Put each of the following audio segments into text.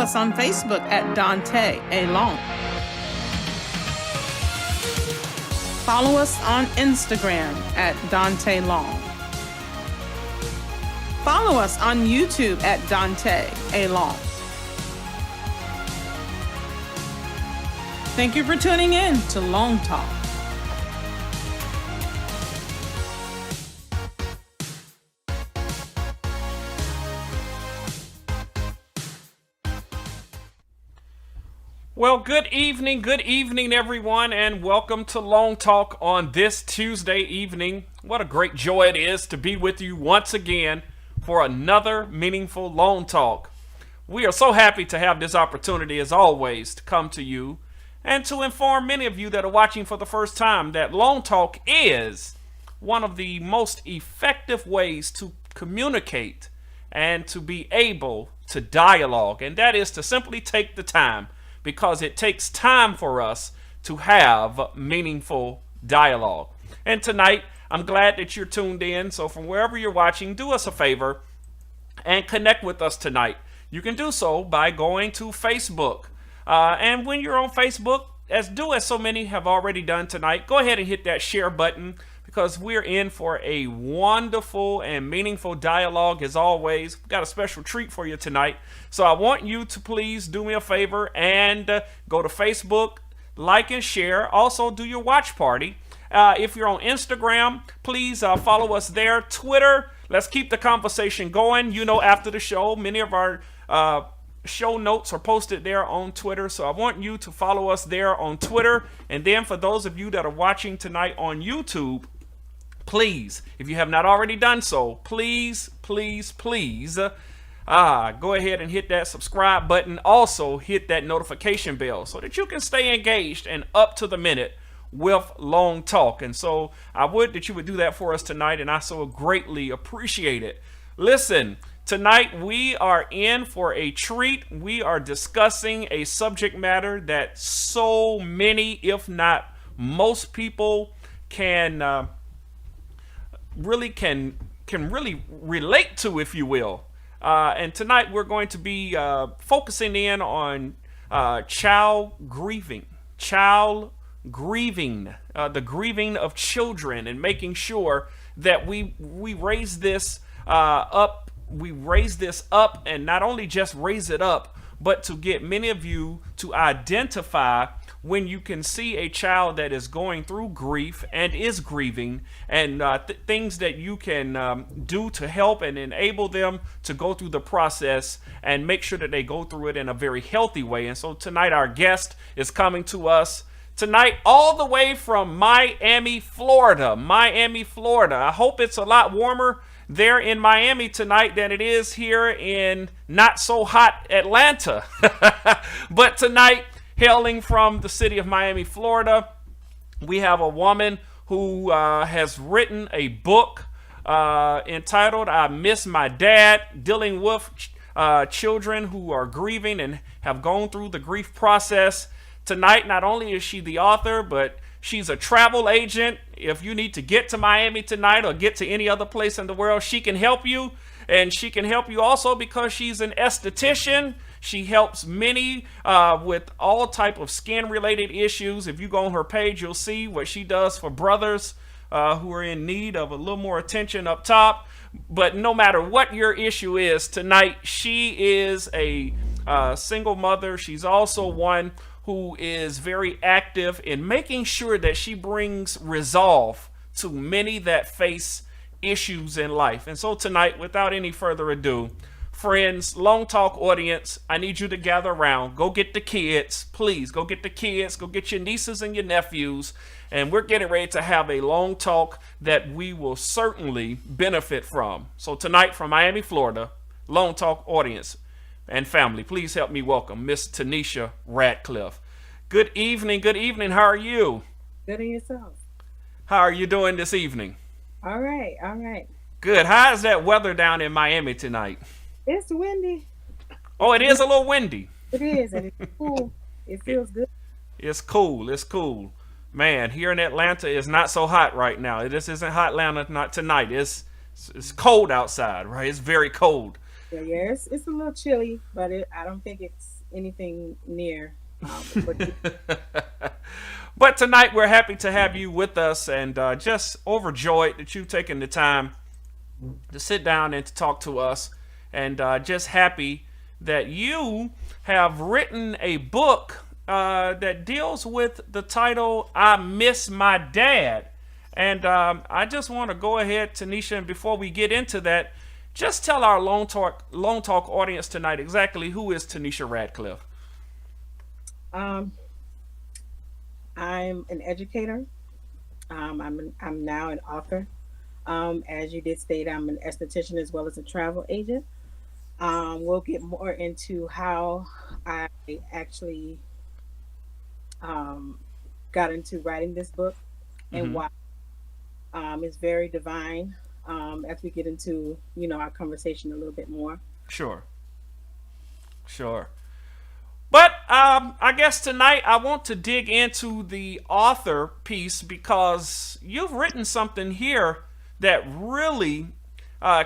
us on Facebook at Daunta A. Long. Follow us on Instagram at Daunta Long. Follow us on YouTube at Daunta A. Long. Thank you for tuning in to Longtalk. Well, good evening, everyone, and welcome to Longtalk on this Tuesday evening. What a great joy it is to be with you once again for another meaningful Longtalk. We are so happy to have this opportunity, as always, to come to you and to inform many of you that are watching for the first time that Longtalk is one of the most effective ways to communicate and to be able to dialogue, and that is to simply take the time, because it takes time for us to have meaningful dialogue. And tonight, I'm glad that you're tuned in. So from wherever you're watching, do us a favor and connect with us tonight. You can do so by going to Facebook. And when you're on Facebook, as so many have already done tonight, go ahead and hit that share button, because we're in for a wonderful and meaningful dialogue as always. We've got a special treat for you tonight. So I want you to please do me a favor and go to Facebook, like and share. Also, do your watch party. If you're on Instagram, please follow us there. Twitter, let's keep the conversation going. You know, after the show, many of our show notes are posted there on Twitter. So I want you to follow us there on Twitter. And then for those of you that are watching tonight on YouTube, please, if you have not already done so, please, go ahead and hit that subscribe button. Also, hit that notification bell so that you can stay engaged and up to the minute with Longtalk. And so I would that you would do that for us tonight, and I so greatly appreciate it. Listen, tonight we are in for a treat. We are discussing a subject matter that so many, if not most people, can really relate to, if you will. And tonight we're going to be focusing in on child grieving, the grieving of children, and making sure that we raise this up. We raise this up, and not only just raise it up, but to get many of you to identify when you can see a child that is going through grief and is grieving, and things that you can do to help and enable them to go through the process and make sure that they go through it in a very healthy way. And so tonight our guest is coming to us tonight all the way from Miami, Florida. I hope it's a lot warmer there in Miami tonight than it is here in not so hot Atlanta. But tonight, hailing from the city of Miami, Florida, we have a woman who has written a book entitled I Miss My Dad, dealing with children who are grieving and have gone through the grief process. Tonight, not only is she the author, but she's a travel agent. If you need to get to Miami tonight or get to any other place in the world, she can help you. And she can help you also because she's an esthetician. She helps many with all type of skin-related issues. If you go on her page, you'll see what she does for brothers who are in need of a little more attention up top. But no matter what your issue is tonight, she is a single mother. She's also one who is very active in making sure that she brings resolve to many that face issues in life. And so tonight, without any further ado, friends, Longtalk audience, I need you to gather around. Go get the kids. Please, go get the kids. Go get your nieces and your nephews. And we're getting ready to have a long talk that we will certainly benefit from. So tonight from Miami, Florida, Longtalk audience and family, please help me welcome Miss Tanisha Radcliffe. Good evening. How are you? Good in yourself. How are you doing this evening? All right. Good. How's that weather down in Miami tonight? It's windy. Oh, it is a little windy. It is, and it's cool. It feels good. It's cool. Man, here in Atlanta, it's not so hot right now. This isn't hot Atlanta, not tonight. It's cold outside, right? It's very cold. Yeah, it's a little chilly, but I don't think it's anything near. But But tonight we're happy to have you with us, and just overjoyed that you've taken the time to sit down and to talk to us, and just happy that you have written a book that deals with the title "I Miss My Dad." And I just want to go ahead, Tanisha, and before we get into that, just tell our Long Talk audience tonight exactly who is Tanisha Radcliffe. um, I'm an educator. I'm now an author. As you did state, I'm an esthetician as well as a travel agent. We'll get more into how I actually um, got into writing this book and Mm-hmm. why it's very divine. As we get into our conversation a little bit more. Sure, sure. But I guess tonight I want to dig into the author piece because you've written something here that really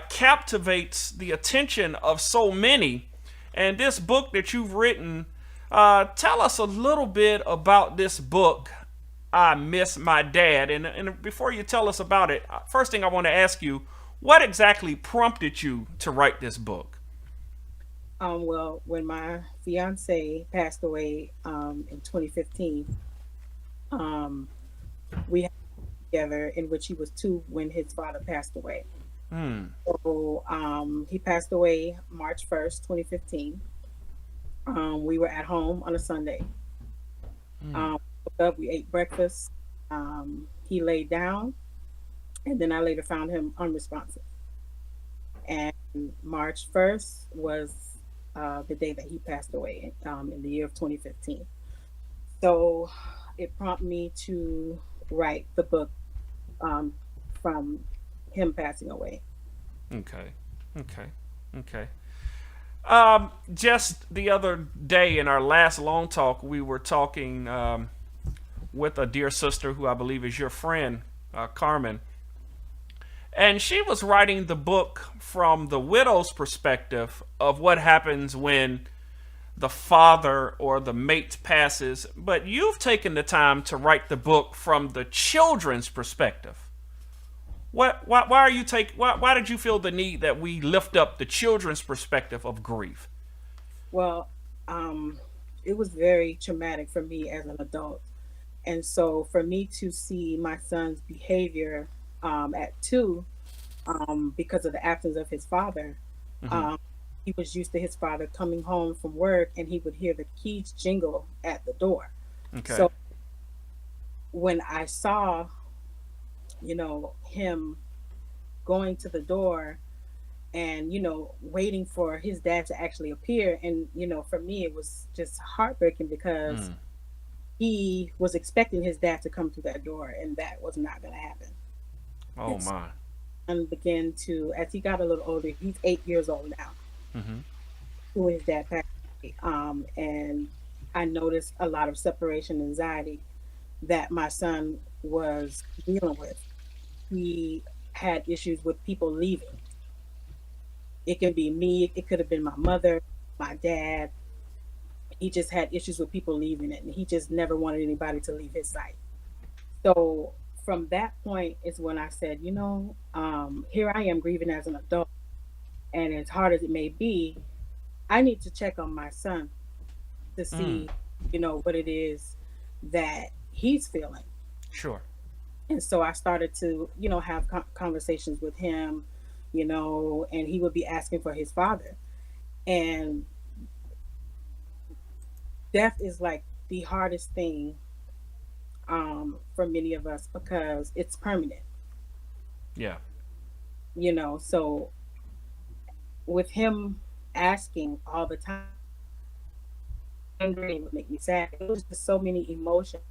captivates the attention of so many. And this book that you've written, tell us a little bit about this book, I Miss My Dad. And before you tell us about it, first thing I want to ask you, what exactly prompted you to write this book? Well, when my fiance passed away in 2015, um, we had together in which he was two when his father passed away. Hmm. So he passed away March 1st, 2015. We were at home on a Sunday. Hmm. Woke up, we ate breakfast. He laid down, and then I later found him unresponsive. And March 1st was the day that he passed away in the year of 2015. So it prompted me to write the book um, from him passing away. Okay. Okay. Okay. Just the other day in our last long talk, we were talking with a dear sister who I believe is your friend, Carmen, and she was writing the book from the widow's perspective of what happens when the father or the mate passes. But you've taken the time to write the book from the children's perspective. Why are you why did you feel the need that we lift up the children's perspective of grief? Well, it was very traumatic for me as an adult. And so for me to see my son's behavior at two, because of the absence of his father, Mm-hmm. um, he was used to his father coming home from work and he would hear the keys jingle at the door. Okay. So when I saw, him going to the door and, waiting for his dad to actually appear, and, for me, it was just heartbreaking because Mm. he was expecting his dad to come through that door and that was not going to happen. Oh And my. son began to, as he got a little older, he's 8 years old now, Mm-hmm. when his dad passed away. And I noticed a lot of separation anxiety that my son was dealing with. He had issues with people leaving. It can be me, it could have been my mother, my dad. He just had issues with people leaving it, and he just never wanted anybody to leave his site. So from that point is when I said, here I am grieving as an adult, and as hard as it may be, I need to check on my son to Mm. see, what it is that he's feeling. Sure. And so I started to, have conversations with him, and he would be asking for his father. And death is like the hardest thing for many of us because it's permanent, Yeah. So with him asking all the time, angry, it would make me sad. It was just so many emotions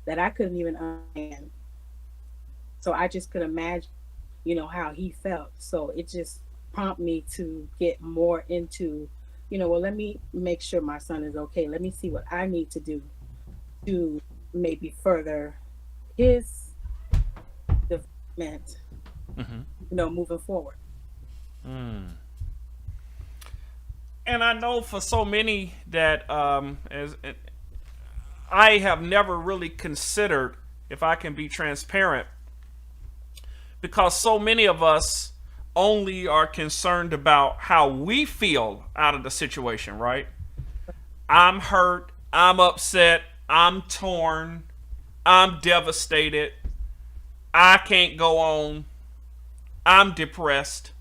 that I couldn't even understand. So I just could imagine, how he felt. So it just prompted me to get more into, well, let me make sure my son is okay. Let me see what I need to do to maybe further his development, Mm-hmm. moving forward. Mm. And I know for so many that as I have never really considered, if I can be transparent, because so many of us only are concerned about how we feel out of the situation, right? I'm hurt, I'm upset, I'm torn, I'm devastated, I can't go on, I'm depressed.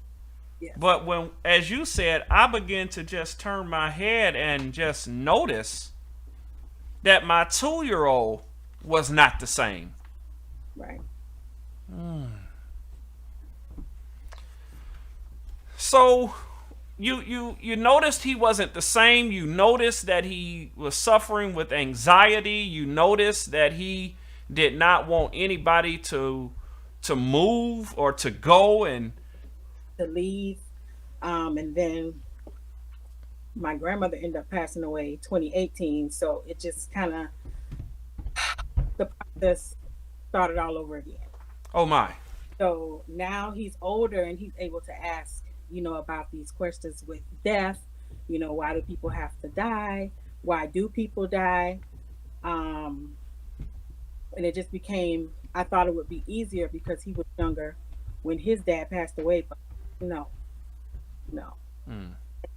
Yes. But when, as you said, I began to just turn my head and just notice that my 2-year old was not the same. Right. So you noticed he wasn't the same. You noticed that he was suffering with anxiety. You noticed that he did not want anybody to move or to go. And To leave. And then my grandmother ended up passing away 2018. So it just kind of, the process started all over again. oh my. So now he's older and he's able to ask, about these questions with death. Why do people have to die? Why do people die? And it just became, I thought it would be easier because he was younger when his dad passed away, but no, no. Mm.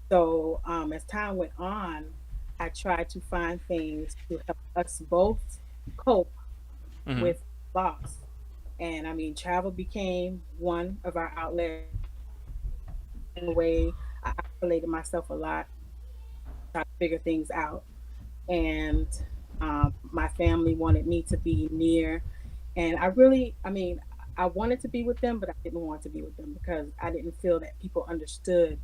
So as time went on, I tried to find things to help us both cope Mm-hmm. with loss. And I mean, travel became one of our outlets. In a way, I isolated myself a lot, try to figure things out. And my family wanted me to be near. And I wanted to be with them, but I didn't want to be with them because I didn't feel that people understood,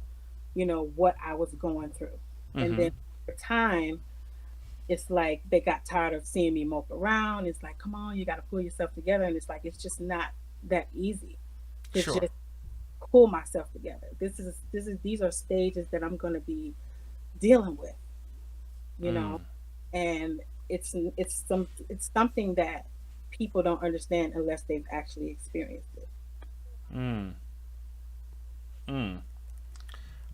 what I was going through. And Mm-hmm. then over time, it's like they got tired of seeing me mope around. It's like, come on, you got to pull yourself together. And it's like, it's just not that easy to Sure. just pull myself together. These are stages that I'm going to be dealing with, you know, Mm. and it's something that people don't understand unless they've actually experienced it. Mm. Mm.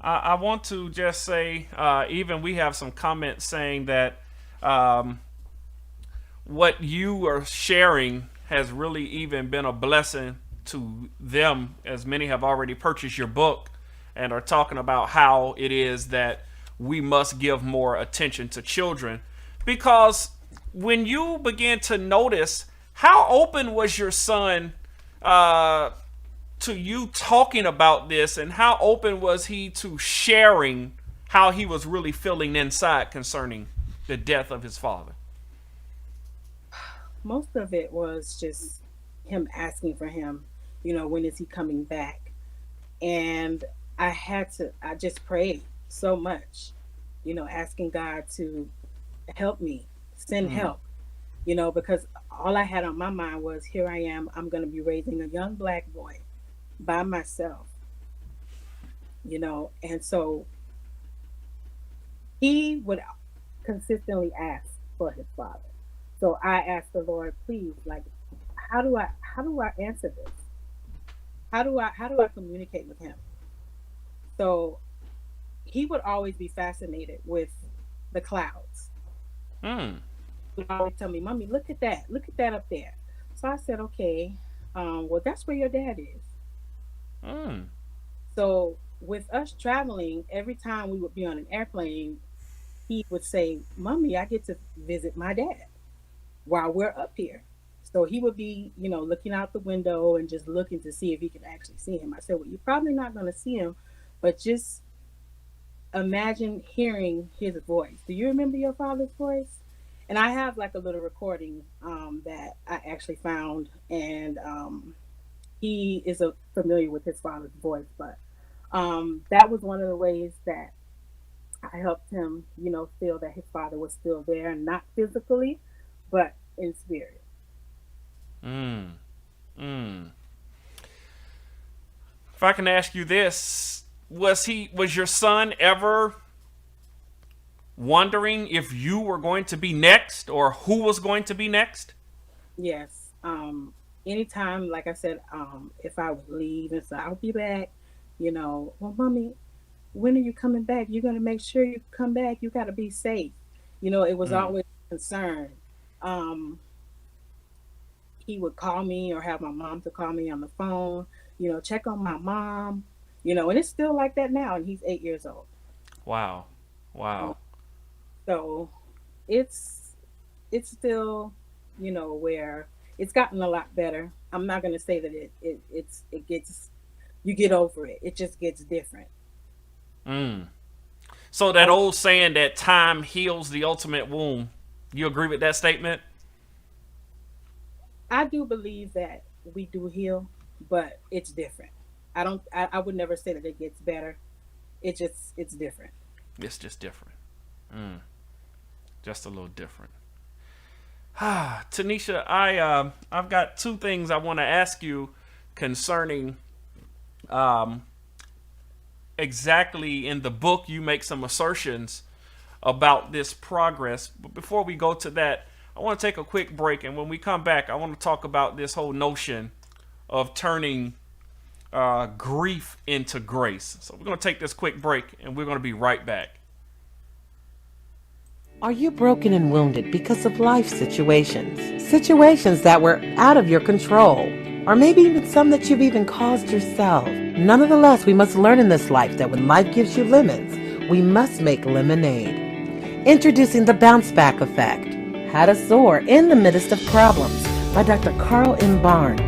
I want to just say, even we have some comments saying that um, what you are sharing has really even been a blessing to them, as many have already purchased your book and are talking about how it is that we must give more attention to children. Because when you begin to notice, how open was your son uh, to you talking about this, and how open was he to sharing how he was really feeling inside concerning the death of his father? Most of it was just him asking for him, when is he coming back? And I just prayed so much, asking God to help me, send Mm. help, because all I had on my mind was, here I am, I'm going to be raising a young black boy by myself, and so he would consistently ask for his father. So I asked the Lord, please, like, how do I answer this? How do I communicate with him? So he would always be fascinated with the clouds. Mm. He would always tell me, Mommy, look at that up there. So I said, okay, well, that's where your dad is. Mm. So with us traveling, every time we would be on an airplane, he would say, Mommy, I get to visit my dad while we're up here. So he would be, looking out the window and just looking to see if he could actually see him. I said, well, you're probably not going to see him, but just imagine hearing his voice. Do you remember your father's voice? And I have like a little recording that I actually found, and he is familiar with his father's voice. But that was one of the ways that I helped him, feel that his father was still there, not physically, but in spirit. Mm. Mm. If I can ask you this, was your son ever wondering if you were going to be next or who was going to be next? Yes. Anytime, like I said, if I would leave and say I'll be back, well, Mommy, when are you coming back? You're going to make sure you come back. You got to be safe. It was Mm. always a concern. Um, he would call me or have my mom to call me on the phone, check on my mom, and it's still like that now. And he's 8 years old. Wow. Um, Wow. so it's it's still, where it's gotten a lot better. I'm not going to say that it gets, you get over it. It just gets different. Mm. So that I, old saying that time heals the ultimate wound. You agree with that statement? I do believe that we do heal, but it's different. I don't. I would never say that it gets better. It's different. It's just different. Mm. Just a little different. Ah, Tanisha, I've got two things I want to ask you concerning um, exactly in the book you make some assertions about this progress. But before we go to that, I want to take a quick break, and when we come back, I want to talk about this whole notion of turning grief into grace. So we're going to take this quick break, and we're going to be right back. Are you broken and wounded because of life situations? Situations that were out of your control, or maybe even some that you've even caused yourself. Nonetheless, we must learn in this life that when life gives you lemons, we must make lemonade. Introducing the Bounce Back Effect, How to Soar in the Midst of Problems by Dr. Carl M. Barnes.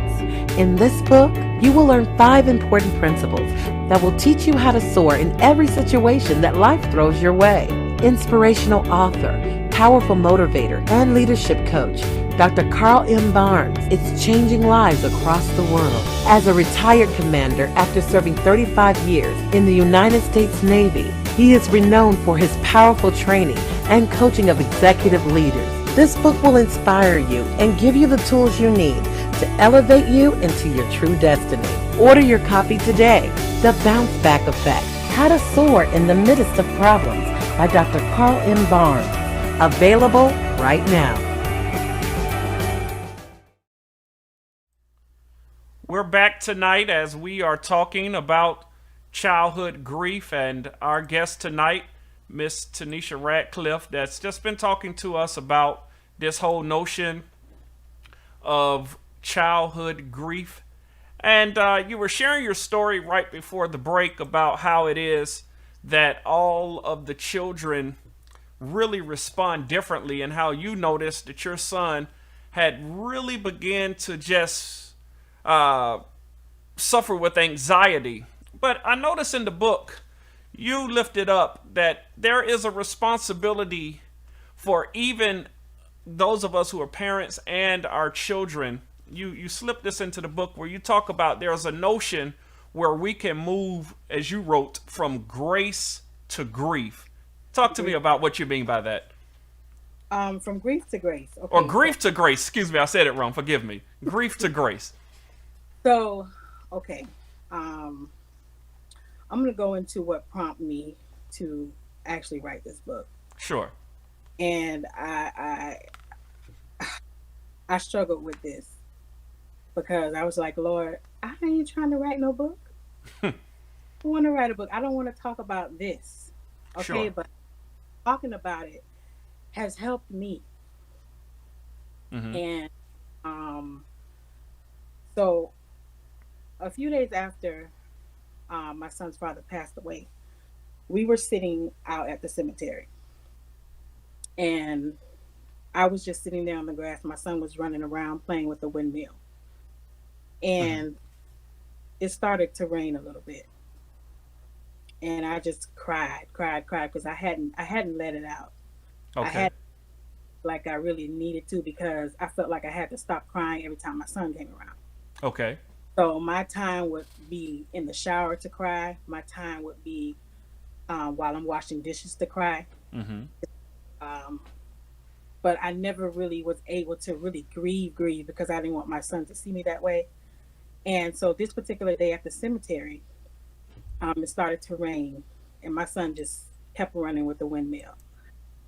In this book, you will learn 5 important principles that will teach you how to soar in every situation that life throws your way. Inspirational author, powerful motivator, and leadership coach, Dr. Carl M. Barnes is changing lives across the world. As a retired commander after serving 35 years in the United States Navy, he is renowned for his powerful training and coaching of executive leaders. This book will inspire you and give you the tools you need to elevate you into your true destiny. Order your copy today. The Bounce Back Effect, How to Soar in the Midst of Problems by Dr. Carl M. Barnes. Available right now. We're back tonight as we are talking about childhood grief, and our guest tonight, Miss Tanisha Radcliffe, that's just been talking to us about this whole notion of childhood grief. And you were sharing your story right before the break about how it is that all of the children really respond differently, and how you noticed that your son had really began to just uh, suffer with anxiety. But I noticed in the book you lifted up that there is a responsibility for even those of us who are parents and our children. You slip this into the book where you talk about there's a notion where we can move, as you wrote, from grace to grief. Talk to me about what you mean by that. From grief to grace. Or Okay. grief to grace. Excuse me, I said it wrong. Forgive me. Grief to grace. So, okay. Um, I'm going to go into what prompted me to actually write this book. Sure. And I struggled with this because I was like, Lord, I ain't trying to write no book. I want to write a book. I don't want to talk about this. Okay, Sure. but talking about it has helped me. Mm-hmm. And um, so a few days after my son's father passed away, we were sitting out at the cemetery. And I was just sitting there on the grass. My son was running around playing with the windmill. Mm-hmm. And it started to rain a little bit. And I just cried because I hadn't let it out. I Okay. had like I really needed to, because I felt like I had to stop crying every time my son came around. Okay. So my time would be in the shower to cry. My time would be while I'm washing dishes to cry. Mm-hmm. Um, but I never really was able to really grieve because I didn't want my son to see me that way. And so this particular day at the cemetery, it started to rain, and my son just kept running with the windmill.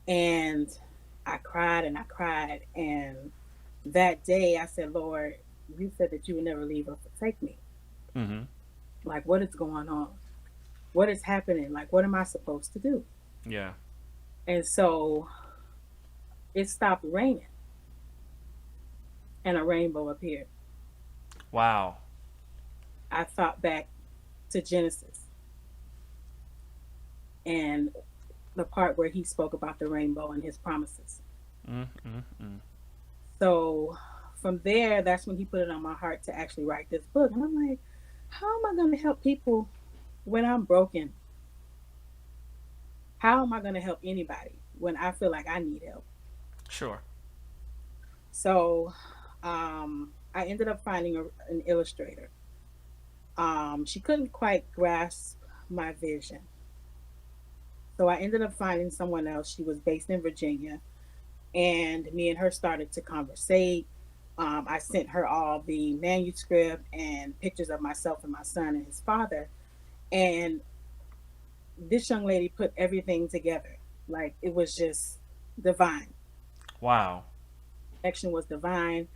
And I cried and I cried. And that day I said, Lord, you said that you would never leave or forsake me. Mm-hmm. Like, what is going on? what is happening? Like, what am I supposed to do? Yeah. And so it stopped raining and a rainbow appeared. Wow. I thought back to Genesis and the part where he spoke about the rainbow and his promises. Mm. So from there, that's when he put it on my heart to actually write this book. And I'm like, how am I going to help people when I'm broken? How am I going to help anybody when I feel like I need help? Sure. So I ended up finding an illustrator. She couldn't quite grasp my vision. So I ended up finding someone else. She was based in Virginia, and me and her started to conversate. I sent her all the manuscript and pictures of myself and my son and his father. And this young lady put everything together. Like, it was just divine. Wow. Action was divine.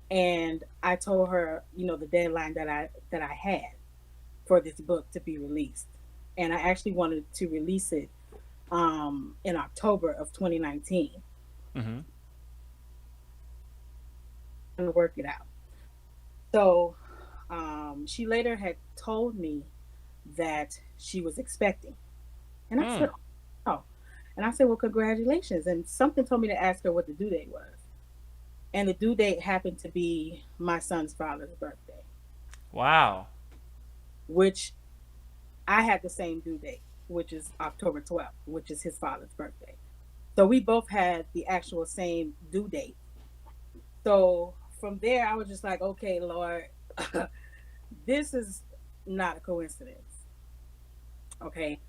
And I told her, the deadline that I had for this book to be released. And I actually wanted to release it in October of 2019. Mm-hmm. And work it out. So she later had told me that she was expecting. And I said, oh. And I said, well, congratulations. And something told me to ask her what the due date was. And the due date happened to be my son's father's birthday. Wow. Which I had the same due date, which is October 12th, which is his father's birthday. So we both had the actual same due date. So from there, I was just like, okay, Lord, this is not a coincidence. Okay.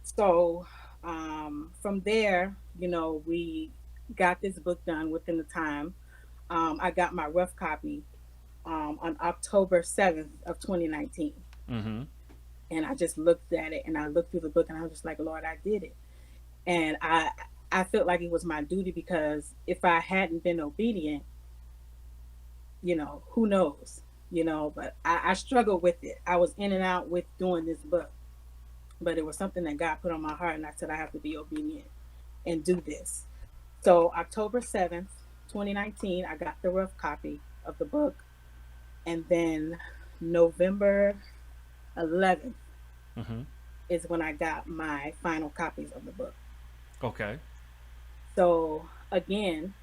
So from there, we got this book done within the time. I got my rough copy on October 7th of 2019. Mm-hmm. And I just looked at it and I looked through the book and I was just like, Lord, I did it. And I felt like it was my duty, because if I hadn't been obedient, who knows, but I struggled with it. I was in and out with doing this book, but it was something that God put on my heart. And I said, I have to be obedient and do this. So October 7th, 2019, I got the rough copy of the book. And then November 11th Mm-hmm. is when I got my final copies of the book. Okay. So again,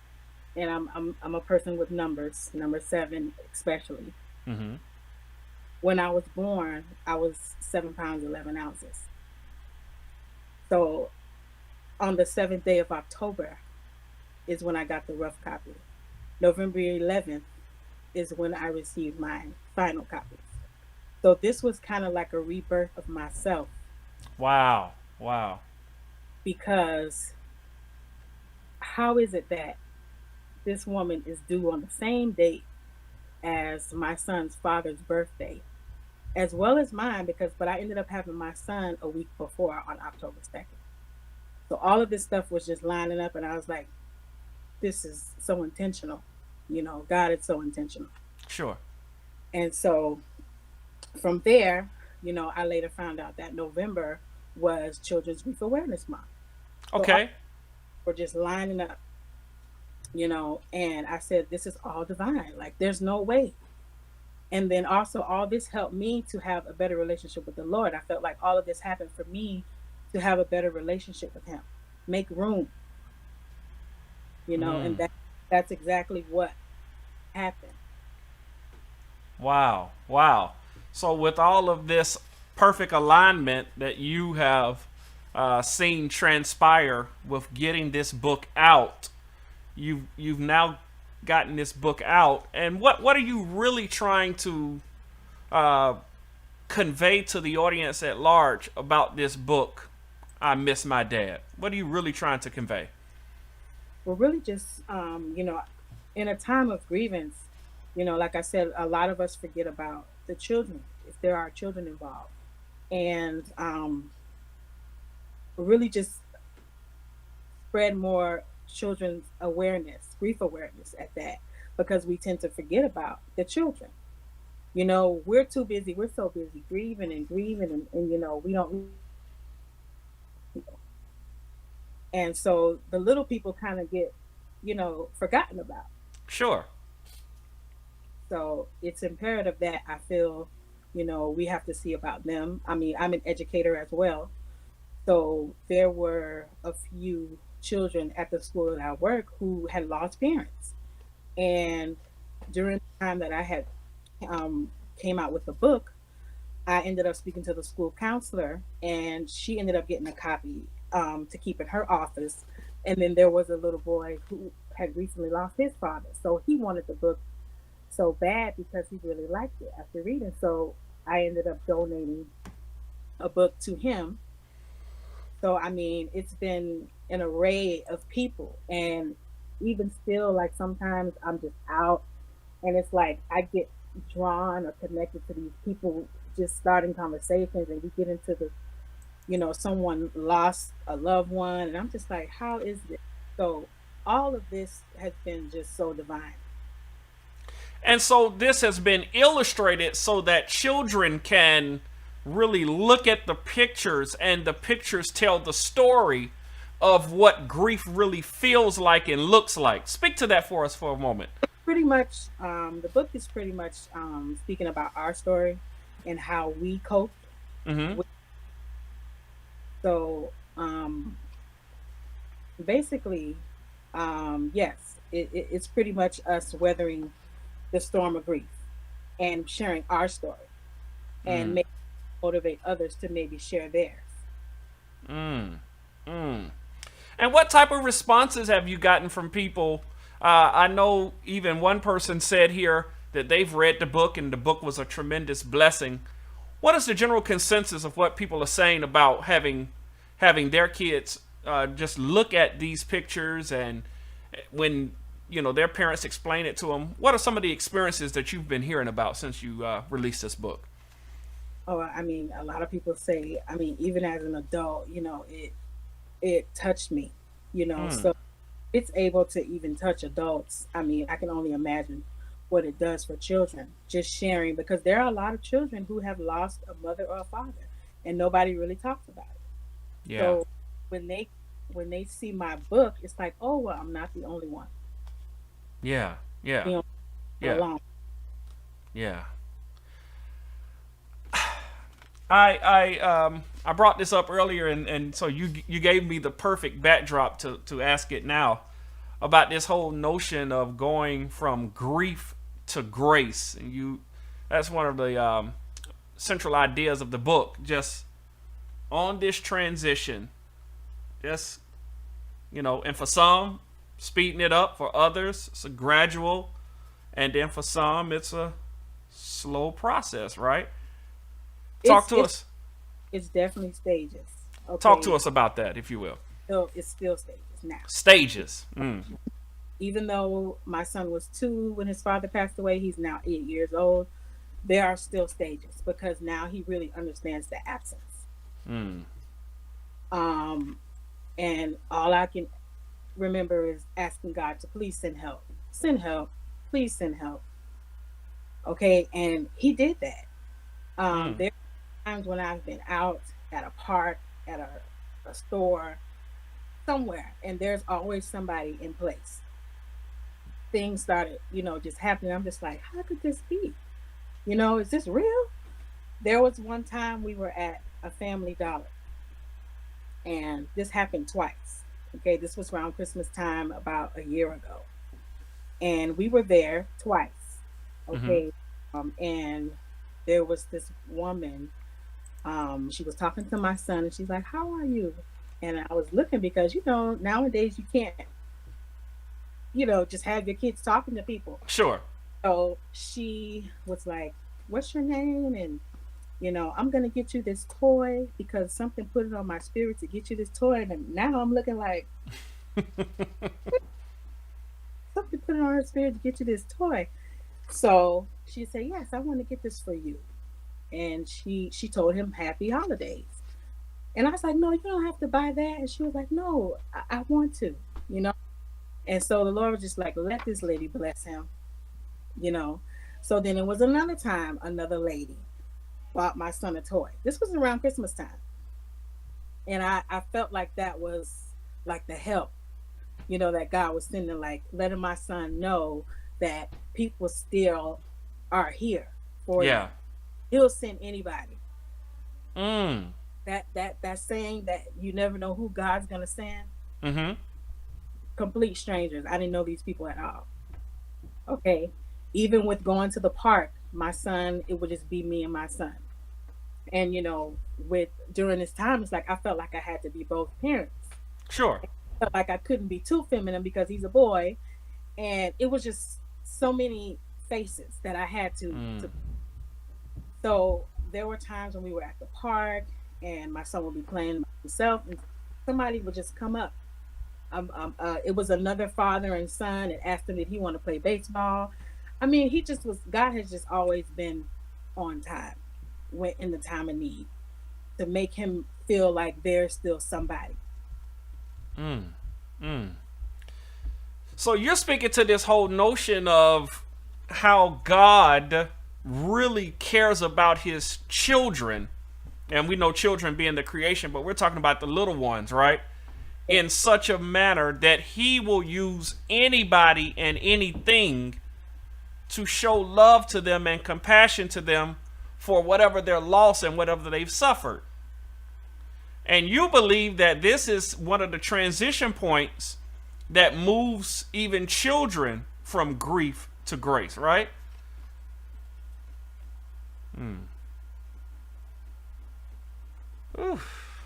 and I'm a person with numbers, number 7 especially. Mm-hmm. When I was born, I was 7 pounds 11 ounces. So on the 7th day of October is when I got the rough copy. November 11th is when I received my final copies. So this was kind of like a rebirth of myself, Wow. Wow. because how is it that this woman is due on the same date as my son's father's birthday, as well as mine, but I ended up having my son a week before on October 2nd. So all of this stuff was just lining up, and I was like, this is so intentional. God is so intentional. Sure. And so from there, I later found out that November was Children's Grief Awareness Month. So Okay. we're just lining up, and I said, this is all divine. Like, there's no way. And then also, all this helped me to have a better relationship with the Lord. I felt like all of this happened for me to have a better relationship with Him, make room, and that's exactly what happened. Wow. Wow. So with all of this perfect alignment that you have seen transpire with getting this book out, you've now gotten this book out, and what are you really trying to convey to the audience at large about this book, I Miss My Dad? What are you really trying to convey? Well, really just, in a time of grievance, like I said, a lot of us forget about the children, if there are children involved. And really just spread more children's awareness, grief awareness at that, because we tend to forget about the children. We're too busy. We're so busy grieving and we don't And so the little people kind of get, forgotten about. Sure. So it's imperative that I feel, we have to see about them. I mean, I'm an educator as well. So there were a few children at the school that I work who had lost parents. And during the time that I had came out with the book, I ended up speaking to the school counselor, and she ended up getting a copy to keep in her office. And then there was a little boy who had recently lost his father, so he wanted the book so bad because he really liked it after reading. So I ended up donating a book to him. So I mean, it's been an array of people, and even still, like sometimes I'm just out, and it's like I get drawn or connected to these people just starting conversations, and we get into the, someone lost a loved one, and I'm just like, how is this? So all of this has been just so divine. And so this has been illustrated so that children can really look at the pictures, and the pictures tell the story of what grief really feels like and looks like. Speak to that for us for a moment. Pretty much, the book is pretty much speaking about our story and how we cope. Mm-hmm. So basically, yes, it's pretty much us weathering the storm of grief and sharing our story, and maybe motivate others to maybe share theirs. And what type of responses have you gotten from people? I know even one person said here that they've read the book and the book was a tremendous blessing. What is the general consensus of what people are saying about having their kids just look at these pictures, and when their parents explain it to them? What are some of the experiences that you've been hearing about since you released this book? Oh, I mean, a lot of people say, I mean, even as an adult, it touched me, so it's able to even touch adults. I mean, I can only imagine what it does for children, just sharing, because there are a lot of children who have lost a mother or a father, and nobody really talks about it. Yeah. So when they see my book, it's like, oh well, I'm not the only one. Yeah. Yeah. You know, Yeah. alone. Yeah. I brought this up earlier, and so you gave me the perfect backdrop to ask it now about this whole notion of going from grief to grace. And that's one of the central ideas of the book, just on this transition, just and for some speeding it up, for others it's a gradual, and then for some it's a slow process, right? Talk to us. It's definitely stages. Okay. Talk to us about that, if you will. So it's still stages now. Stages. Even though my son was 2 when his father passed away, he's now 8 years old. There are still stages because now he really understands the absence. And all I can remember is asking God to please send help. Send help. Please send help. Okay, and he did that. There are times when I've been out at a park, at a store, somewhere, and there's always somebody in place. Things started, just happening. I'm just like, how could this be? Is this real? There was one time we were at a Family Dollar, and this happened twice. Okay, this was around Christmas time about a year ago, and we were there twice. Okay, and there was this woman. She was talking to my son, and she's like, "How are you?" And I was looking because nowadays you can't, just have your kids talking to people. Sure. So she was like, "What's your name?" And I'm gonna get you this toy because something put it on my spirit to get you this toy. And now I'm looking like something put it on her spirit to get you this toy. So she said, "Yes, I want to get this for you." And she told him happy holidays. And I was like, "No, you don't have to buy that." And she was like, "No, I want to, And so the Lord was just like, let this lady bless him, So then it was another time, another lady bought my son a toy. This was around Christmas time. And I felt like that was like the help, that God was sending, like letting my son know that people still are here for you. Yeah. He'll send anybody. Mm. That saying that you never know who God's gonna send. Mm-hmm. Complete strangers. I didn't know these people at all. Okay. Even with going to the park, my son, it would just be me and my son. And with during this time, it's like I felt like I had to be both parents. Sure. I felt like I couldn't be too feminine because he's a boy, and it was just so many faces that I had to. So there were times when we were at the park, and my son would be playing by himself, and somebody would just come up. It was another father and son, and asked him did he want to play baseball. I mean, he just was. God has just always been on time, when in the time of need, to make him feel like there's still somebody. Mm. Mm. So you're speaking to this whole notion of how God really cares about his children. And we know children being the creation, but we're talking about the little ones, right? In such a manner that he will use anybody and anything to show love to them and compassion to them for whatever their loss and whatever they've suffered. And you believe that this is one of the transition points that moves even children from grief to grace, right? Oof.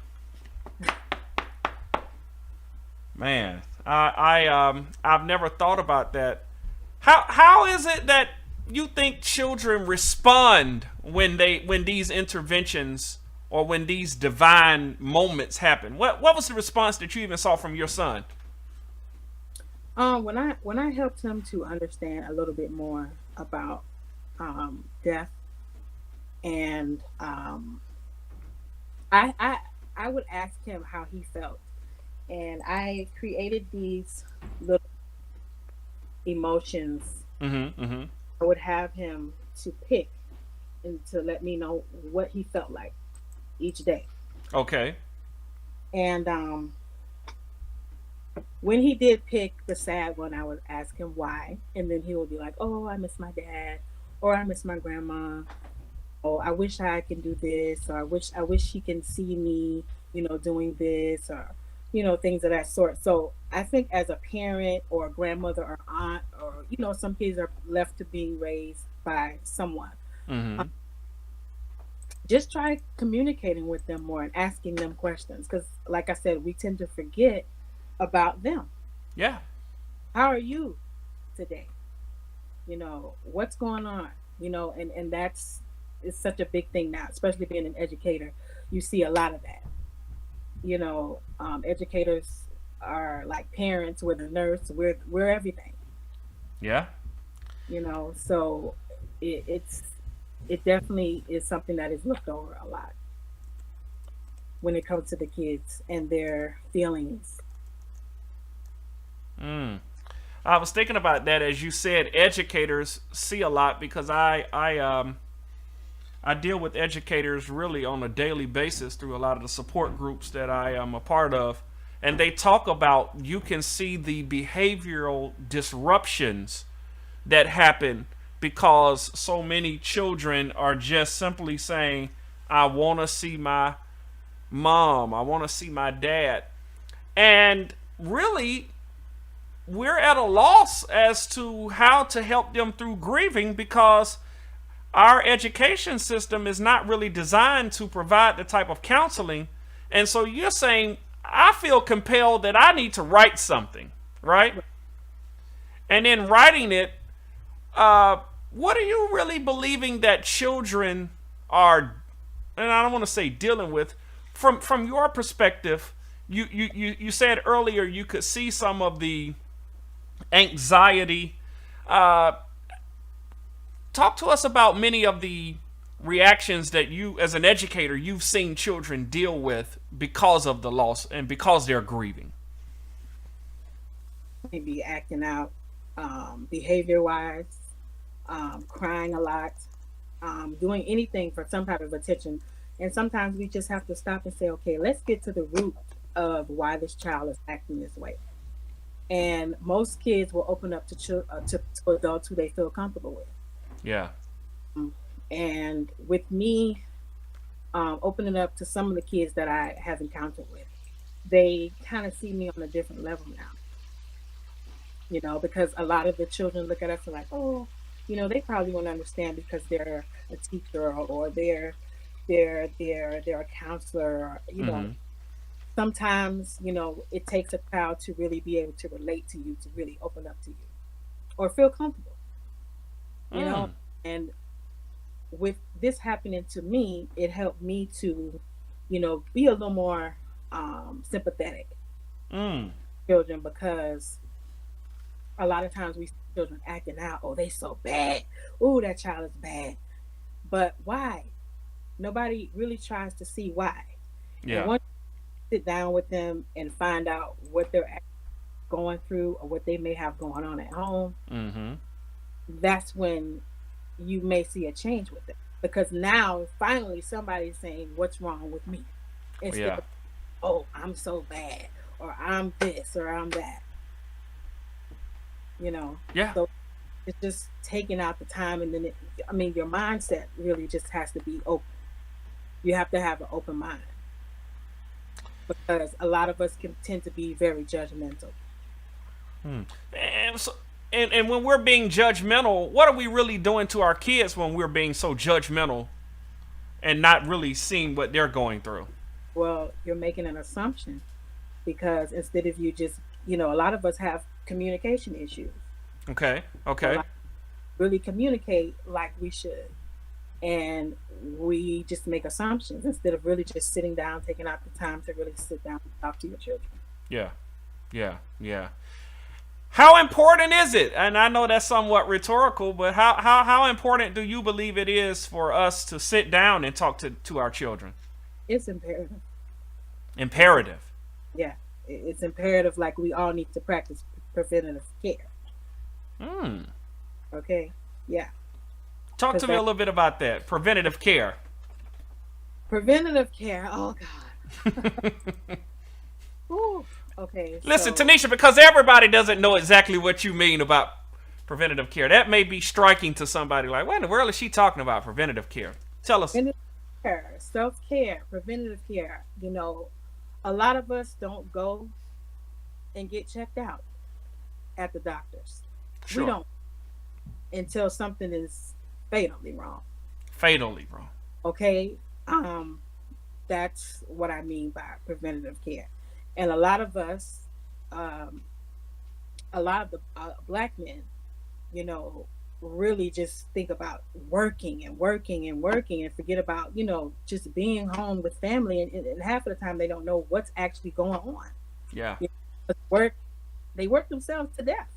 Man, I've never thought about that. How is it that you think children respond when these interventions or when these divine moments happen? What was the response that you even saw from your son? When I helped him to understand a little bit more about death, and I would ask him how he felt, and I created these little emotions. Mm-hmm. Mm-hmm. I would have him to pick and to let me know what he felt like each day. Okay. And when he did pick the sad one, I would ask him why, and then he would be like, "Oh, I miss my dad, or I miss my grandma. Oh, I wish I can do this, or I wish he can see me, doing this, or things of that sort." So I think as a parent or a grandmother or aunt, or some kids are left to being raised by someone. Mm-hmm. Just try communicating with them more and asking them questions, because, like I said, we tend to forget about them. Yeah. How are you today? What's going on? And that's it's such a big thing now, especially being an educator. You see a lot of that. Educators are like parents. We're the nurse. We're everything. Yeah. So it definitely is something that is looked over a lot when it comes to the kids and their feelings. I was thinking about that as you said. Educators see a lot because I deal with educators really on a daily basis through a lot of the support groups that I am a part of, and they talk about you can see the behavioral disruptions that happen because so many children are just simply saying, "I want to see my mom, I want to see my dad," and really we're at a loss as to how to help them through grieving because our education system is not really designed to provide the type of counseling. And so you're saying, I feel compelled that I need to write something, right? And in writing it, what are you really believing that children are, and I don't want to say dealing with, from your perspective? You said earlier you could see some of the anxiety. Talk to us about many of the reactions that you, as an educator, you've seen children deal with because of the loss and because they're grieving. Maybe acting out, behavior wise, crying a lot, doing anything for some type of attention. And sometimes we just have to stop and say, okay, let's get to the root of why this child is acting this way. And most kids will open up to adults who they feel comfortable with. Yeah. And with me opening up to some of the kids that I have encountered with, they kind of see me on a different level now. Because a lot of the children look at us and like, oh, they probably won't understand because they're a teacher or they're a counselor, or, sometimes, it takes a child to really be able to relate to you, to really open up to you or feel comfortable, and with this happening to me, it helped me to, be a little more sympathetic children, because a lot of times we see children acting out, oh, they so bad, oh, that child is bad, but why? Nobody really tries to see why. Yeah. And once you sit down with them and find out what they're going through or what they may have going on at home, that's when you may see a change with them, because now finally somebody's saying, what's wrong with me, instead of, oh, I'm so bad, or I'm this, or I'm that. So it's just taking out the time, and then your mindset really just has to be open. You have to have an open mind, because a lot of us can tend to be very judgmental. And when we're being judgmental, what are we really doing to our kids when we're being so judgmental and not really seeing what they're going through? Well, you're making an assumption, because instead of you just, a lot of us have communication issues. Okay. Really communicate like we should. And we just make assumptions instead of really just sitting down, taking out the time to really sit down and talk to your children. Yeah. How important is it? And I know that's somewhat rhetorical, but how important do you believe it is for us to sit down and talk to our children? It's imperative. Imperative? Yeah. It's imperative, like we all need to practice preventative care. Okay? Yeah. Talk to me a little bit about that. Preventative care. Preventative care. Oh, God. Ooh. Okay. Listen, Tanisha, because everybody doesn't know exactly what you mean about preventative care. That may be striking to somebody, like, what in the world is she talking about, preventative care? Tell us. Preventative care, self-care, preventative care. A lot of us don't go and get checked out at the doctors. Sure. We don't, until something is fatally wrong. Okay? That's what I mean by preventative care. And a lot of us, a lot of the Black men, really just think about working and forget about, just being home with family. And half of the time they don't know what's actually going on. Yeah. They work themselves to death.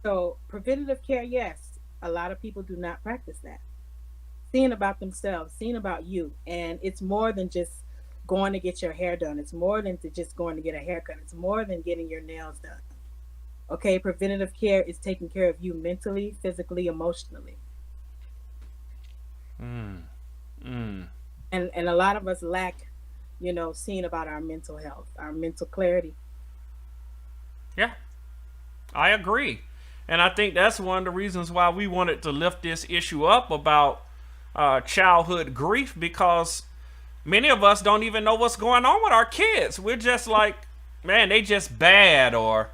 So preventative care, yes, a lot of people do not practice that. Seeing about themselves, seeing about you. And it's more than just going to get your hair done. It's more than just going to get a haircut. It's more than getting your nails done. Okay, preventative care is taking care of you mentally, physically, emotionally. And a lot of us lack, seeing about our mental health, our mental clarity. Yeah, I agree. And I think that's one of the reasons why we wanted to lift this issue up about childhood grief, because many of us don't even know what's going on with our kids. We're just like, man, they just bad, or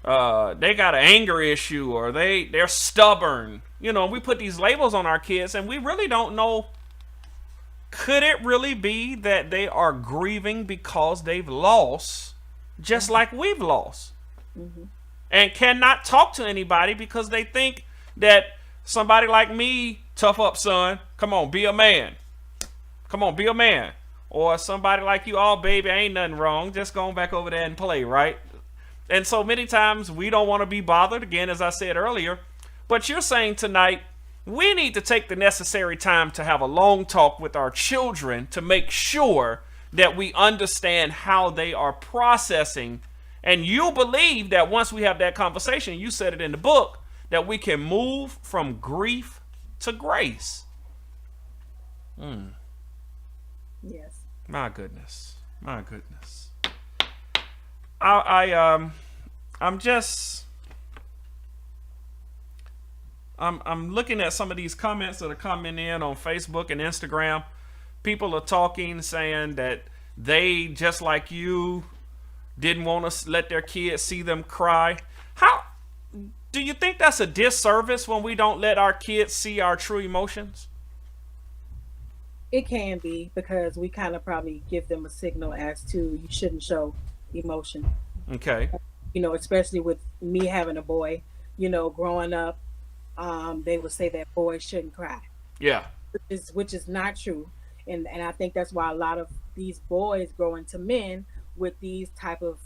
they got an anger issue, or they're stubborn. We put these labels on our kids, and we really don't know, could it really be that they are grieving because they've lost, just like we've lost? And cannot talk to anybody because they think that somebody like me, tough up, son, come on, be a man. Come on, be a man. Or somebody like you, oh, baby, ain't nothing wrong. Just go back over there and play, right? And so many times we don't want to be bothered, again, as I said earlier. But you're saying tonight, we need to take the necessary time to have a long talk with our children to make sure that we understand how they are processing. And you believe that once we have that conversation, you said it in the book, that we can move from grief to grace. Yes. My goodness. My goodness. I'm looking at some of these comments that are coming in on Facebook and Instagram. People are talking, saying that they, just like you, didn't want to let their kids see them cry. How do you think that's a disservice when we don't let our kids see our true emotions? It can be, because we kind of probably give them a signal as to you shouldn't show emotion. Okay. Especially with me having a boy, growing up, they would say that boys shouldn't cry. Yeah. Which is not true. And I think that's why a lot of these boys grow into men with these type of,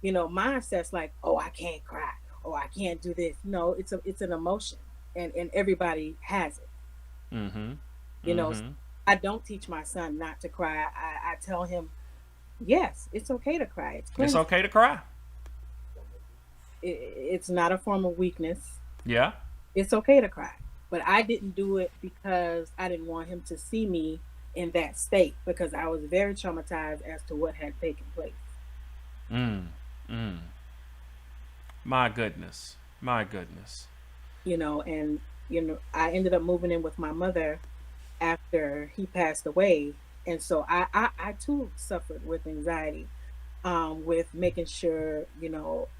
mindsets like, oh, I can't cry. Oh, I can't do this. No, it's an emotion, and everybody has it. Mm-hmm. I don't teach my son not to cry. I tell him, yes, it's okay to cry. It's okay to cry. It's not a form of weakness. Yeah. It's okay to cry. But I didn't do it because I didn't want him to see me in that state, because I was very traumatized as to what had taken place. My goodness. My goodness. And I ended up moving in with my mother after he passed away. And so I too suffered with anxiety, with making sure,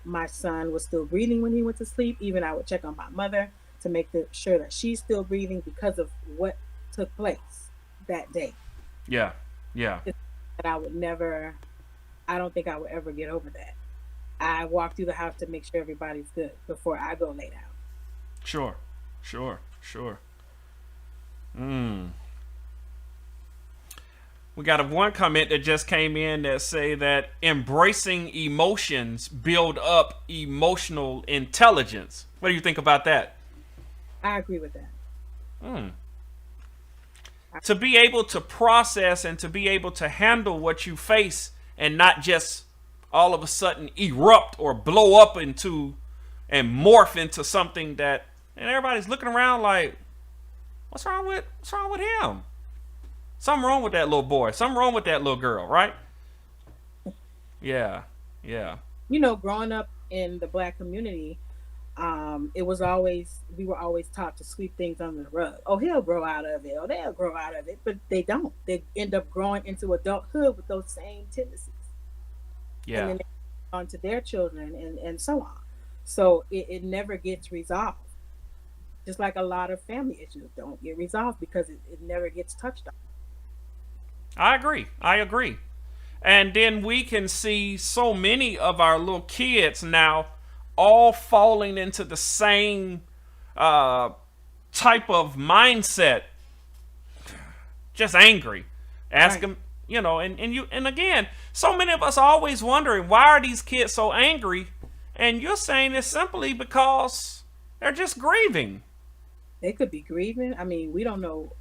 my son was still breathing when he went to sleep. Even I would check on my mother to make sure that she's still breathing, because of what took place that day. Yeah. Yeah. That I don't think I would ever get over that. I walk through the house to make sure everybody's good before I go lay down. Sure. We got one comment that just came in that say that embracing emotions build up emotional intelligence. What do you think about that? I agree with that. To be able to process and to be able to handle what you face, and not just all of a sudden erupt or blow up into and morph into something that, and everybody's looking around like, what's wrong with him? Something wrong with that little boy. Something wrong with that little girl, right? Yeah. Growing up in the Black community, we were always taught to sweep things under the rug. Oh, he'll grow out of it. Oh, they'll grow out of it. But they don't. They end up growing into adulthood with those same tendencies. Yeah. And then they on to their children and so on. So it never gets resolved. Just like a lot of family issues don't get resolved because it never gets touched on. I agree. And then we can see so many of our little kids now all falling into the same type of mindset. Just angry. Ask them, and again, so many of us are always wondering, why are these kids so angry? And you're saying it's simply because they're just grieving. They could be grieving. I mean, we don't know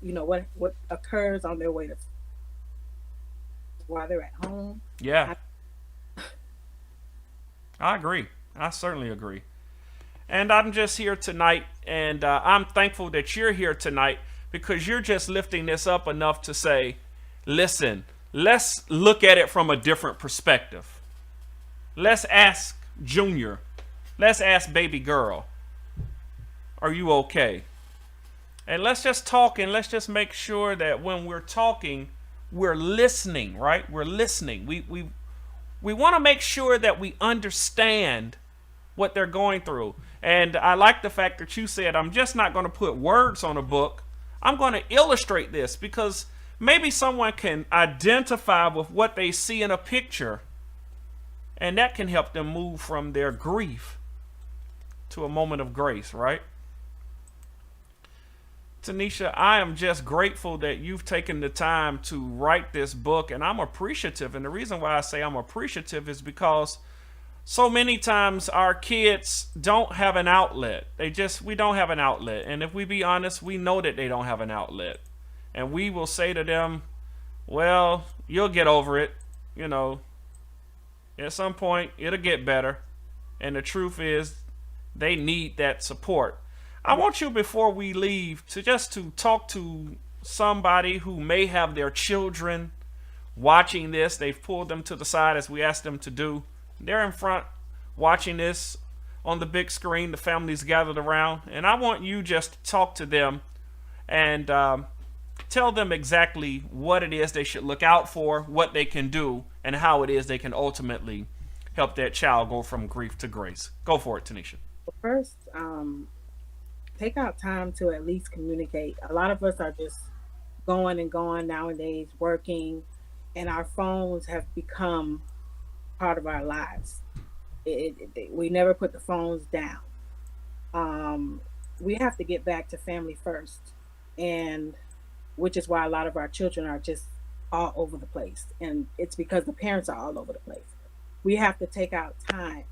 what occurs on their way to while they're at home. Yeah. I agree. I certainly agree. And I'm just here tonight, and I'm thankful that you're here tonight, because you're just lifting this up enough to say, listen, let's look at it from a different perspective. Let's ask Junior. Let's ask baby girl, are you okay? And let's just talk, and let's just make sure that when we're talking, we're listening, right? We're listening. We want to make sure that we understand what they're going through. And I like the fact that you said, I'm just not going to put words on a book. I'm going to illustrate this, because maybe someone can identify with what they see in a picture, and that can help them move from their grief to a moment of grace, right? Tanisha, I am just grateful that you've taken the time to write this book, and I'm appreciative. And the reason why I say I'm appreciative is because so many times our kids don't have an outlet. We don't have an outlet. And if we be honest, we know that they don't have an outlet. And we will say to them, well, you'll get over it. At some point, it'll get better. And the truth is, they need that support. I want you, before we leave, to talk to somebody who may have their children watching this. They've pulled them to the side as we asked them to do. They're in front watching this on the big screen. The family's gathered around, and I want you just to talk to them and tell them exactly what it is they should look out for, what they can do, and how it is they can ultimately help that child go from grief to grace. Go for it, Tanisha. First, take out time to at least communicate. A lot of us are just going and going nowadays, working, and our phones have become part of our lives. We never put the phones down. We have to get back to family first, and which is why a lot of our children are just all over the place, and it's because the parents are all over the place. We have to take out time.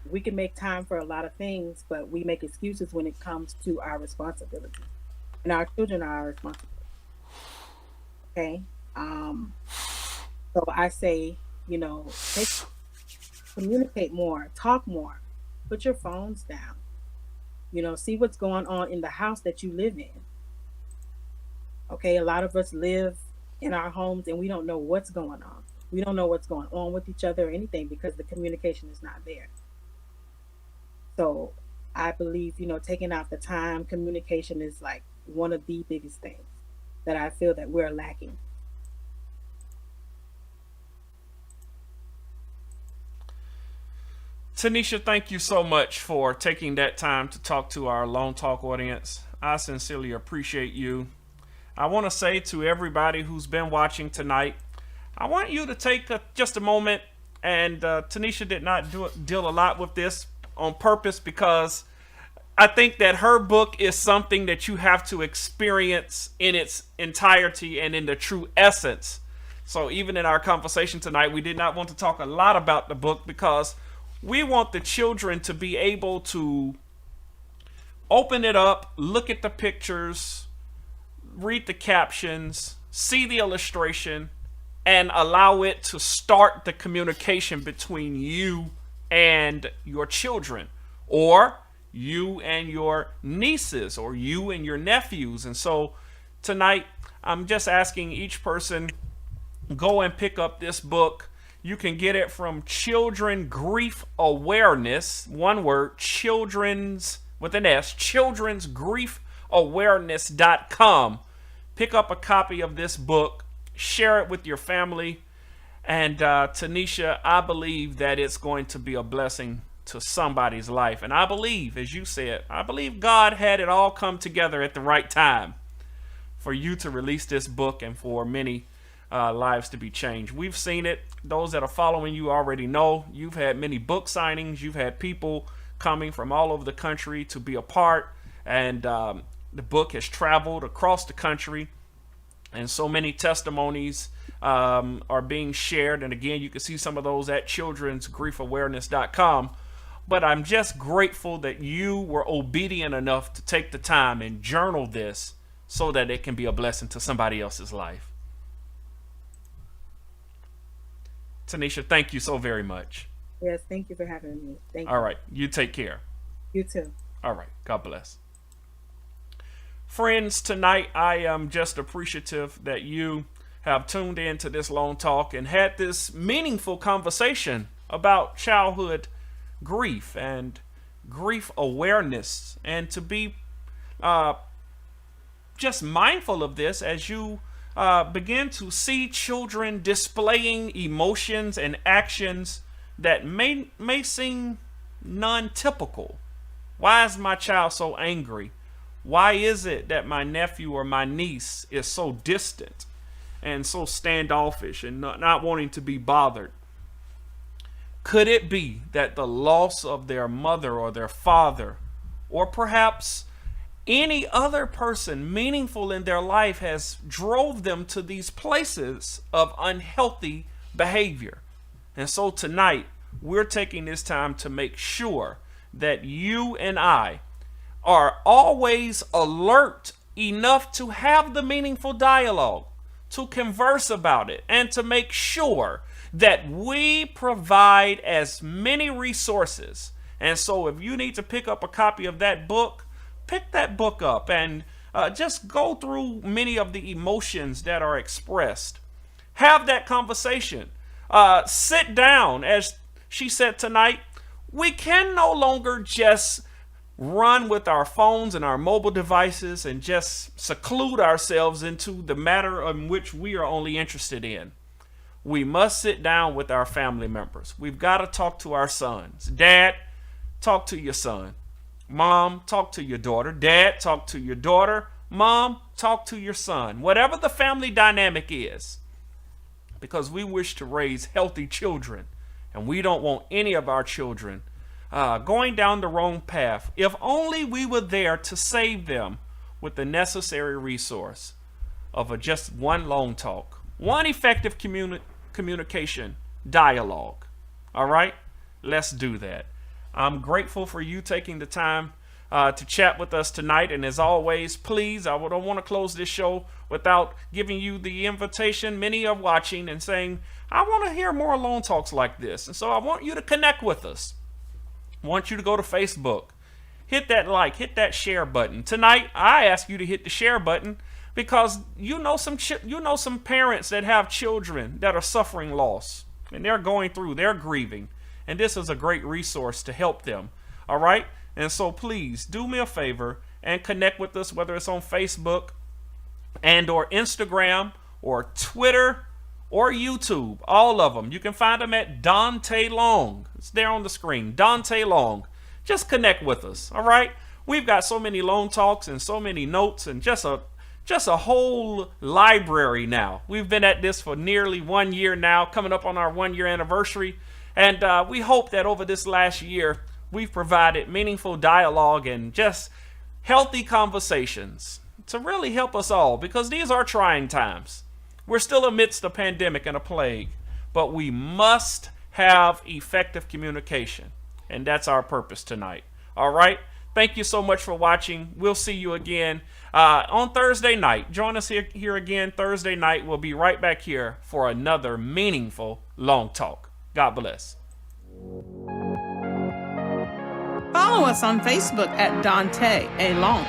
We can make time for a lot of things, but we make excuses when it comes to our responsibility, and our children are our responsibility. Okay, so I say, communicate more, talk more, put your phones down. See what's going on in the house that you live in. Okay, a lot of us live in our homes and we don't know what's going on. We don't know what's going on with each other or anything because the communication is not there. So I believe, taking out the time, communication is like one of the biggest things that I feel that we're lacking. Tanisha, thank you so much for taking that time to talk to our Longtalk audience. I sincerely appreciate you. I want to say to everybody who's been watching tonight, I want you to take just a moment, and Tanisha did not deal a lot with this on purpose because I think that her book is something that you have to experience in its entirety and in the true essence. So even in our conversation tonight, we did not want to talk a lot about the book because we want the children to be able to open it up, look at the pictures, read the captions, see the illustration, and allow it to start the communication between you and your children, or you and your nieces, or you and your nephews. And so tonight, I'm just asking each person, go and pick up this book. You can get it from Children Grief Awareness, one word, children's with an S, childrensgriefawareness.com. Pick up a copy of this book, share it with your family, and Tanisha, I believe that it's going to be a blessing to somebody's life. And I believe, as you said, I believe God had it all come together at the right time for you to release this book and for many lives to be changed. We've seen it. Those that are following you already know. You've had many book signings. You've had people coming from all over the country to be a part, and the book has traveled across the country, and so many testimonies are being shared. And again, you can see some of those at childrensgriefawareness.com. But I'm just grateful that you were obedient enough to take the time and journal this so that it can be a blessing to somebody else's life. Tanisha, thank you so very much. Yes, thank you for having me. Thank you. All right, you take care. You too. All right, God bless. Friends, tonight I am just appreciative that you have tuned in to this long talk and had this meaningful conversation about childhood grief and grief awareness, and to be just mindful of this as you begin to see children displaying emotions and actions that may seem non-typical. Why is my child so angry? Why is it that my nephew or my niece is so distant and so standoffish and not wanting to be bothered? Could it be that the loss of their mother or their father, or perhaps any other person meaningful in their life, has drove them to these places of unhealthy behavior? And so tonight, we're taking this time to make sure that you and I are always alert enough to have the meaningful dialogue, to converse about it, and to make sure that we provide as many resources. And so if you need to pick up a copy of that book, pick that book up and just go through many of the emotions that are expressed. Have that conversation. Sit down. As she said tonight, we can no longer just run with our phones and our mobile devices and just seclude ourselves into the matter in which we are only interested in. We must sit down with our family members. We've got to talk to our sons. Dad, talk to your son. Mom, talk to your daughter. Dad, talk to your daughter. Mom, talk to your son. Whatever the family dynamic is, because we wish to raise healthy children, and we don't want any of our children going down the wrong path. If only we were there to save them with the necessary resource of just one long talk, one effective communication dialogue. All right, let's do that. I'm grateful for you taking the time to chat with us tonight. And as always, please, I don't want to close this show without giving you the invitation. Many are watching and saying, I want to hear more Long Talks like this. And so I want you to connect with us. I want you to go to Facebook, hit that like, hit that share button. Tonight, I ask you to hit the share button because you know some parents that have children that are suffering loss, and they're grieving. And this is a great resource to help them. All right. And so please do me a favor and connect with us, whether it's on Facebook and or Instagram or Twitter or YouTube, all of them. You can find them at Daunta Long. It's there on the screen, Daunta Long. Just connect with us, all right? We've got so many Long Talks and so many notes and just a whole library now. We've been at this for nearly 1 year now, coming up on our 1 year anniversary. And we hope that over this last year, we've provided meaningful dialogue and just healthy conversations to really help us all, because these are trying times. We're still amidst a pandemic and a plague, but we must have effective communication. And that's our purpose tonight. All right. Thank you so much for watching. We'll see you again on Thursday night. Join us here again Thursday night. We'll be right back here for another meaningful Long Talk. God bless. Follow us on Facebook at Daunta Long.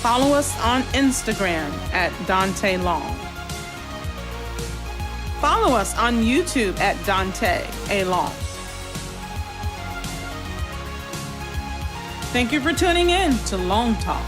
Follow us on Instagram at Daunta Long. Follow us on YouTube at Daunta Long. Thank you for tuning in to Long Talk.